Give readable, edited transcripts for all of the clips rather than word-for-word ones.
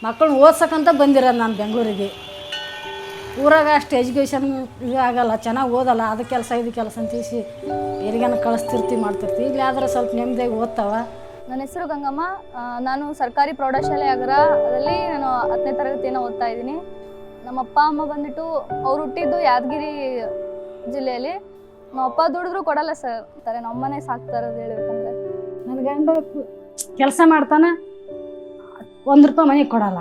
ಮಕ್ಕಳನ್ನ ಓದ್ಸಕ್ಕಂತ ಬಂದಿರೋದು ನಾನು ಬೆಂಗಳೂರಿಗೆ. ಊರಾಗ ಅಷ್ಟು ಎಜುಕೇಷನ್ ಇದು ಆಗಲ್ಲ, ಚೆನ್ನಾಗಿ ಓದಲ್ಲ, ಅದು ಕೆಲಸ ಇದು ಕೆಲಸ ಅಂತ ತಿಳಿಸಿ ಎರಿಗೇನ ಕಳಿಸ್ತಿರ್ತೀವಿ ಮಾಡ್ತಿರ್ತೀವಿ. ಇಲ್ಲಿ ಆದರೆ ಸ್ವಲ್ಪ ನೆಮ್ಮದಿಯಾಗಿ ಓದ್ತಾವ. ನನ್ನ ಹೆಸರು ಗಂಗಮ್ಮ. ನಾನು ಸರ್ಕಾರಿ ಪ್ರೌಢಶಾಲೆ ಆಗರದಲ್ಲಿ ನಾನು 10ನೇ ತರಗತಿಯನ್ನು ಓದ್ತಾ ಇದ್ದೀನಿ. ನಮ್ಮ ಅಪ್ಪ ಅಮ್ಮ ಬಂದ್ಬಿಟ್ಟು ಅವ್ರು ಹುಟ್ಟಿದ್ದು ಯಾದಗಿರಿ ಜಿಲ್ಲೆಯಲ್ಲಿ. ನಮ್ಮ ಅಪ್ಪ ದುಡಿದ್ರು ಕೊಡಲ್ಲ ಸರ್ ಅಂತಾರೆ, ನಮ್ಮ ಅಮ್ಮನೇ ಸಾಕ್ತಾರೆ ಅಂತ ಹೇಳ್ಬೇಕಂದ್ರೆ. ನನ್ನ ಗಂಡ ಕೆಲಸ ಮಾಡ್ತಾನೆ, 1 ರೂಪಾಯಿ ಮನೆಗೆ ಕೊಡಲ್ಲ.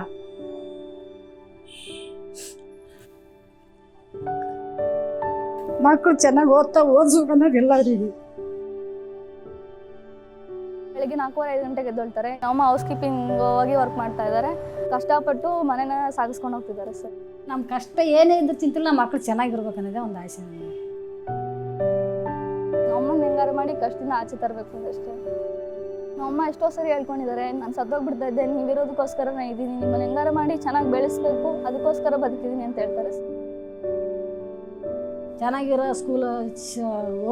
ಮಕ್ಕಳು ಚೆನ್ನಾಗಿ ಓದಿಸ್ಬೇಕು ಅನ್ನೋದು ಎಲ್ಲರಿಗೂ. ಬೆಳಿಗ್ಗೆ 4:30-5 ಗಂಟೆಗೆ ಎದ್ದೊಳ್ತಾರೆ. ನಮ್ಮ ಹೌಸ್ ಕೀಪಿಂಗ್ ಹೋಗಿ ವರ್ಕ್ ಮಾಡ್ತಾ ಇದ್ದಾರೆ. ಕಷ್ಟಪಟ್ಟು ಮನೆನ ಸಾಗಿಸ್ಕೊಂಡು ಹೋಗ್ತಿದ್ದಾರೆ ಸರ್. ನಮ್ಮ ಕಷ್ಟ ಏನೇ ಇದ್ರೂ ಚಿಂತಿಲ್ಲ, ನಮ್ಮ ಮಕ್ಕಳು ಚೆನ್ನಾಗಿರ್ಬೇಕು ಅನ್ನೋದೇ ಒಂದು ಆಸೆ ನನಗೆ. ನಮ್ಮನ್ನ ಹೆಂಗಾರು ಮಾಡಿ ಕಷ್ಟದಿಂದ ಆಚೆ ತರಬೇಕು ಅಷ್ಟೇ. ನಮ್ಮಮ್ಮ ಎಷ್ಟೋ ಸರಿ ಹೇಳ್ಕೊಂಡಿದ್ದಾರೆ, ನಾನು ಸತ್ತೋಗ್ಬಿಡ್ತಾ ಇದ್ದೆ, ನೀವಿರೋದಕ್ಕೋಸ್ಕರ ನಾನು ಇದ್ದೀನಿ, ನಿಮ್ಮನ್ನ ಹೆಂಗಾರು ಮಾಡಿ ಚೆನ್ನಾಗಿ ಬೆಳೆಸ್ಬೇಕು, ಅದಕ್ಕೋಸ್ಕರ ಬದುಕಿದ್ದೀನಿ ಅಂತ ಹೇಳ್ತಾರೆ ಸರ್. ಚೆನ್ನಾಗಿರೋ ಸ್ಕೂಲ್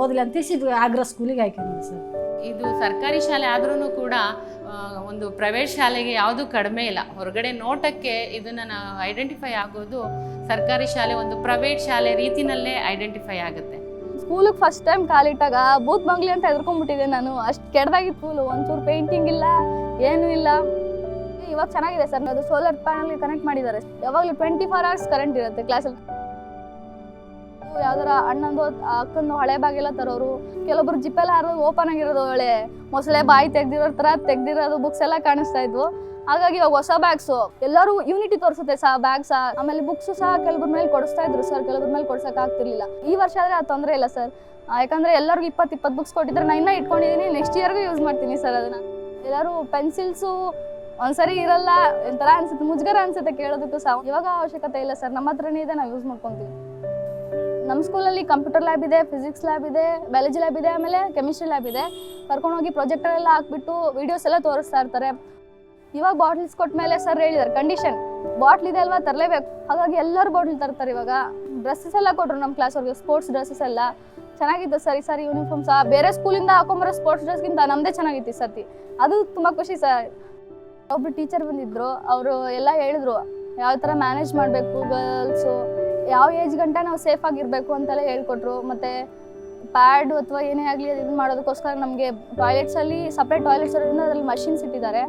ಓದಲಿ ಅಂತಿಸಿ ಆಗ್ರಾ ಸ್ಕೂಲಿಗೆ ಹಾಕಿದ್ದೀನಿ ಸರ್. ಇದು ಸರ್ಕಾರಿ ಶಾಲೆ ಆದ್ರೂ ಕೂಡ ಒಂದು ಪ್ರೈವೇಟ್ ಶಾಲೆಗೆ ಯಾವುದೂ ಕಡಿಮೆ ಇಲ್ಲ. ಹೊರಗಡೆ ನೋಟಕ್ಕೆ ಇದನ್ನು ನಾವು ಐಡೆಂಟಿಫೈ ಆಗೋದು ಸರ್ಕಾರಿ ಶಾಲೆ ಒಂದು ಪ್ರೈವೇಟ್ ಶಾಲೆ ರೀತಿನಲ್ಲೇ ಐಡೆಂಟಿಫೈ ಆಗುತ್ತೆ. ಸ್ಕೂಲಿಗೆ ಫಸ್ಟ್ ಟೈಮ್ ಕಾಲಿಟ್ಟಾಗ ಬೂತ್ ಬಂಗ್ಲಿ ಅಂತ ಎದ್ಕೊಂಡ್ಬಿಟ್ಟಿದ್ದೆ ನಾನು. ಅಷ್ಟು ಕೆಡ್ದಾಗಿತ್ತು ಸ್ಕೂಲು, ಒಂಚೂರು ಪೇಂಟಿಂಗ್ ಇಲ್ಲ, ಏನೂ ಇಲ್ಲ. ಇವಾಗ ಚೆನ್ನಾಗಿದೆ ಸರ್. ಅದು ಸೋಲಾರ್ ಪ್ಯಾನಲ್ಗೆ ಕನೆಕ್ಟ್ ಮಾಡಿದ್ದಾರೆ. ಯಾವಾಗಲೂ 24 hours ಕರೆಂಟ್ ಇರುತ್ತೆ ಕ್ಲಾಸಲ್ಲಿ. ಯಾವ್ದಾರ ಅಣ್ಣಂದು ಅಕ್ಕಂದು ಹಳೆ ಬಾಗೆಲ್ಲ ತರೋರು, ಕೆಲವೊಬ್ರು ಜಿಪ್ಪೆಲ್ಲ ಹಾರೋದು ಓಪನ್ ಆಗಿರೋದು, ಒಳ್ಳೆ ಮೊಸಳೆ ಬಾಯಿ ತೆಗ್ದಿರೋ ಥರ ತೆಗ್ದಿರೋದು ಬುಕ್ಸ್ ಎಲ್ಲ ಕಾಣಿಸ್ತಾ ಇದ್ವು. ಹಾಗಾಗಿ ಇವಾಗ ಹೊಸ ಬ್ಯಾಗ್ಸು ಎಲ್ಲರೂ ಯೂನಿಟಿ ತೋರಿಸುತ್ತೆ ಸಹ ಬ್ಯಾಗ್ಸ. ಆಮೇಲೆ ಬುಕ್ಸು ಸಹ ಕೆಲವ್ರ ಮೇಲೆ ಕೊಡಿಸ್ತಾ ಇದ್ರು ಸರ್, ಕೆಲವ್ರ ಮೇಲೆ ಕೊಡ್ಸೋಕೆ ಆಗ್ತಿರ್ಲಿಲ್ಲ. ಈ ವರ್ಷ ಆದರೆ ಅದು ತೊಂದರೆ ಇಲ್ಲ ಸರ್, ಯಾಕಂದರೆ ಎಲ್ಲರಿಗೂ 20 ಬುಕ್ಸ್ ಕೊಟ್ಟಿದ್ರೆ ನಾನು ಇನ್ನೂ ಇಟ್ಕೊಂಡಿದ್ದೀನಿ, ನೆಕ್ಸ್ಟ್ ಇಯರ್ಗೂ ಯೂಸ್ ಮಾಡ್ತೀನಿ ಸರ್ ಅದನ್ನು. ಎಲ್ಲರೂ ಪೆನ್ಸಿಲ್ಸು ಒಂದ್ಸರಿ ಇರಲ್ಲ, ಒಂಥರ ಅನ್ಸುತ್ತೆ, ಮುಜುಗರ ಅನ್ಸುತ್ತೆ ಕೇಳೋದಕ್ಕೂ ಸಹ. ಇವಾಗ ಅವಶ್ಯಕತೆ ಇಲ್ಲ ಸರ್, ನಮ್ಮ ಹತ್ರನೇ ಇದೆ, ನಾವು ಯೂಸ್ ಮಾಡ್ಕೊತೀವಿ. ನಮ್ಮ ಸ್ಕೂಲಲ್ಲಿ ಕಂಪ್ಯೂಟರ್ ಲ್ಯಾಬ್ ಇದೆ, ಫಿಸಿಕ್ಸ್ ಲ್ಯಾಬ್ ಇದೆ, ಬಯಾಲಜಿ ಲ್ಯಾಬ್ ಇದೆ, ಆಮೇಲೆ ಕೆಮಿಸ್ಟ್ರಿ ಲ್ಯಾಬ್ ಇದೆ. ಕರ್ಕೊಂಡೋಗಿ ಪ್ರೊಜೆಕ್ಟರ್ ಎಲ್ಲ ಹಾಕ್ಬಿಟ್ಟು ವೀಡಿಯೋಸ್ ಎಲ್ಲ ತೋರಿಸ್ತಾ ಇರ್ತಾರೆ. ಇವಾಗ ಬಾಟ್ಲ್ಸ್ ಕೊಟ್ಟ ಮೇಲೆ ಸರ್ ಹೇಳಿದ್ದಾರೆ, ಕಂಡೀಷನ್ ಬಾಟ್ಲ್ ಇದೆ ಅಲ್ವಾ ತರಲೇಬೇಕು. ಹಾಗಾಗಿ ಎಲ್ಲರೂ ಬಾಟ್ಲ್ ತರ್ತಾರೆ. ಇವಾಗ ಡ್ರೆಸ್ಸಸ್ ಎಲ್ಲ ಕೊಟ್ಟರು ನಮ್ಮ ಕ್ಲಾಸ್ವರೆಗೆ, ಸ್ಪೋರ್ಟ್ಸ್ ಡ್ರೆಸ್ಸಸ್ ಎಲ್ಲ ಚೆನ್ನಾಗಿತ್ತು ಸರ್. ಈ ಸಾರಿ ಯೂನಿಫಾರ್ಮ್ ಸಹ ಬೇರೆ ಸ್ಕೂಲಿಂದ ಹಾಕೊಂಬರೋ ಸ್ಪೋರ್ಟ್ಸ್ ಡ್ರೆಸ್ಗಿಂತ ನಮ್ಮದೇ ಚೆನ್ನಾಗಿತ್ತು ಈ ಸರ್ತಿ. ಅದು ತುಂಬ ಖುಷಿ ಸರ್. ಒಬ್ಬರು ಟೀಚರ್ ಬಂದಿದ್ದರು, ಅವರು ಎಲ್ಲ ಹೇಳಿದ್ರು ಯಾವ ಥರ ಮ್ಯಾನೇಜ್ ಮಾಡಬೇಕು ಗರ್ಲ್ಸು, ಯಾವ ಏಜ್ ಗಂಟ ನಾವು ಸೇಫ್ ಆಗಿರಬೇಕು ಅಂತೆಲ್ಲ ಹೇಳ್ಕೊಟ್ರು. ಮತ್ತು ಪ್ಯಾಡ್ ಅಥವಾ ಏನೇ ಆಗಲಿ ಇದು ಮಾಡೋದಕ್ಕೋಸ್ಕರ ನಮಗೆ ಟಾಯ್ಲೆಟ್ಸಲ್ಲಿ ಸಪ್ರೇಟ್ ಟಾಯ್ಲೆಟ್ಸ್ ಇರೋದ್ರಿಂದ ಅದರಲ್ಲಿ ಮಷಿನ್ಸ್ ಇಟ್ಟಿದ್ದಾರೆ.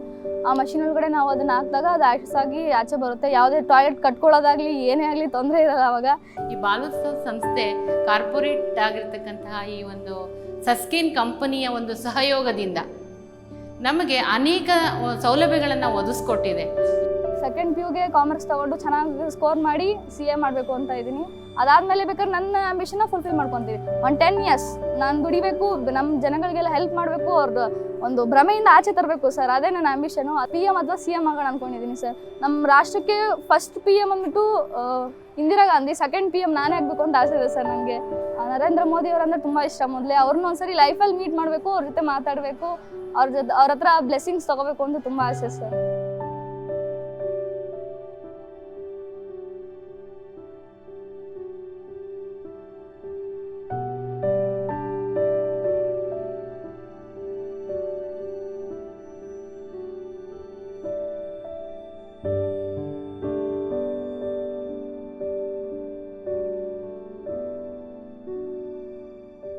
ಆ ಮಷಿನ್ ಒಳಗಡೆ ನಾವು ಅದನ್ನು ಹಾಕಿದಾಗ ಅದು ಆಕ್ಸಸ್ ಆಗಿ ಆಚೆ ಬರುತ್ತೆ. ಯಾವುದೇ ಟಾಯ್ಲೆಟ್ ಕಟ್ಕೊಳ್ಳೋದಾಗಲಿ ಏನೇ ಆಗಲಿ ತೊಂದರೆ ಇರಲ್ಲ ಅವಾಗ. ಈ ಬಾಲೋತ್ಸವ ಸಂಸ್ಥೆ ಕಾರ್ಪೊರೇಟ್ ಆಗಿರ್ತಕ್ಕಂತಹ ಈ ಒಂದು ಸಸ್ಕಿನ್ ಕಂಪನಿಯ ಒಂದು ಸಹಯೋಗದಿಂದ ನಮಗೆ ಅನೇಕ ಸೌಲಭ್ಯಗಳನ್ನು ಒದಗಿಸ್ಕೊಟ್ಟಿದೆ. ಸೆಕೆಂಡ್ PUಗೆ ಕಾಮರ್ಸ್ ತೊಗೊಂಡು ಚೆನ್ನಾಗಿ ಸ್ಕೋರ್ ಮಾಡಿ CA ಮಾಡಬೇಕು ಅಂತ ಇದ್ದೀನಿ. ಅದಾದಮೇಲೆ ಬೇಕಾದ್ರೆ ನನ್ನ ಆಂಬಿಷನ್ನ ಫುಲ್ಫಿಲ್ ಮಾಡ್ಕೊತೀವಿ. 10 years ನಾನು ದುಡಿಬೇಕು, ನಮ್ಮ ಜನಗಳಿಗೆಲ್ಲ ಹೆಲ್ಪ್ ಮಾಡಬೇಕು, ಅವ್ರದ್ದು ಒಂದು ಭ್ರಮೆಯಿಂದ ಆಚೆ ತರಬೇಕು ಸರ್. ಅದೇ ನನ್ನ ಆಂಬಿಷನು. PM ಅಥವಾ CM ಆಗೋಣ ಅಂದ್ಕೊಂಡಿದ್ದೀನಿ ಸರ್. ನಮ್ಮ ರಾಷ್ಟ್ರಕ್ಕೆ ಫಸ್ಟ್ PM ಅಂದ್ಬಿಟ್ಟು ಇಂದಿರಾ ಗಾಂಧಿ, ಸೆಕೆಂಡ್ PM ನಾನೇ ಆಗಬೇಕು ಅಂತ ಆಸೆ ಇದೆ ಸರ್ ನನಗೆ. ನರೇಂದ್ರ ಮೋದಿ ಅವರಂದ್ರೆ ತುಂಬ ಇಷ್ಟ. ಮೊದಲೇ ಅವ್ರನ್ನ ಒಂದ್ಸರಿ ಲೈಫಲ್ಲಿ ಮೀಟ್ ಮಾಡಬೇಕು, ಅವ್ರ ಜೊತೆ ಮಾತಾಡಬೇಕು, ಅವ್ರ ಹತ್ರ ಬ್ಲೆಸ್ಸಿಂಗ್ಸ್ ತೊಗೋಬೇಕು ಅಂತ ತುಂಬ ಆಸೆ ಸರ್.